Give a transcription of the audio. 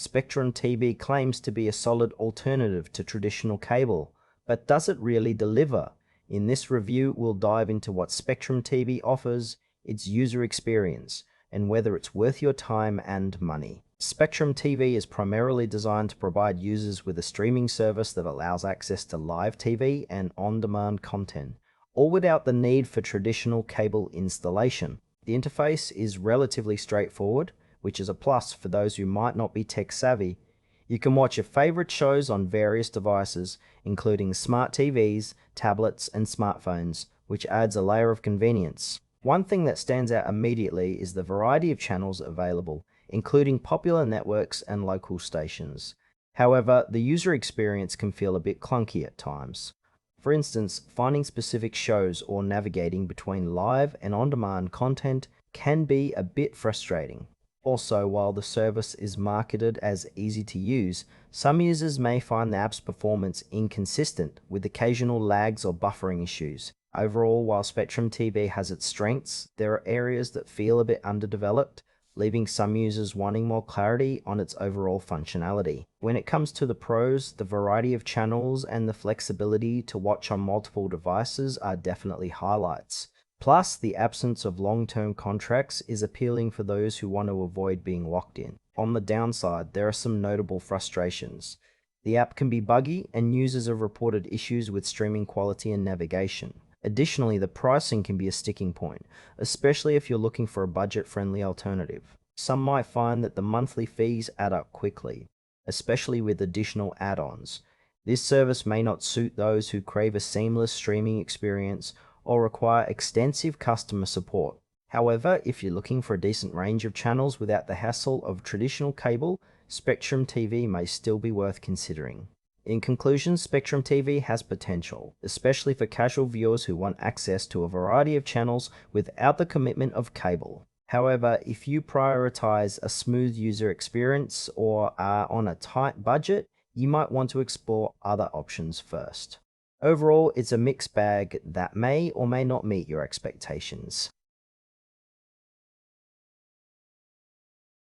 Spectrum TV claims to be a solid alternative to traditional cable, but does it really deliver? In this review, we'll dive into what Spectrum TV offers, its user experience, and whether it's worth your time and money. Spectrum TV is primarily designed to provide users with a streaming service that allows access to live TV and on-demand content, all without the need for traditional cable installation. The interface is relatively straightforward, which is a plus for those who might not be tech savvy. You can watch your favorite shows on various devices, including smart TVs, tablets, and smartphones, which adds a layer of convenience. One thing that stands out immediately is the variety of channels available, including popular networks and local stations. However, the user experience can feel a bit clunky at times. For instance, finding specific shows or navigating between live and on-demand content can be a bit frustrating. Also, while the service is marketed as easy to use, some users may find the app's performance inconsistent, with occasional lags or buffering issues. Overall, while Spectrum TV has its strengths, there are areas that feel a bit underdeveloped, leaving some users wanting more clarity on its overall functionality. When it comes to the pros, the variety of channels and the flexibility to watch on multiple devices are definitely highlights. Plus, the absence of long-term contracts is appealing for those who want to avoid being locked in. On the downside, there are some notable frustrations. The app can be buggy, and users have reported issues with streaming quality and navigation. Additionally, the pricing can be a sticking point, especially if you're looking for a budget-friendly alternative. Some might find that the monthly fees add up quickly, especially with additional add-ons. This service may not suit those who crave a seamless streaming experience or require extensive customer support. However, if you're looking for a decent range of channels without the hassle of traditional cable, Spectrum TV may still be worth considering. In conclusion, Spectrum TV has potential, especially for casual viewers who want access to a variety of channels without the commitment of cable. However, if you prioritize a smooth user experience or are on a tight budget, you might want to explore other options first. Overall, it's a mixed bag that may or may not meet your expectations.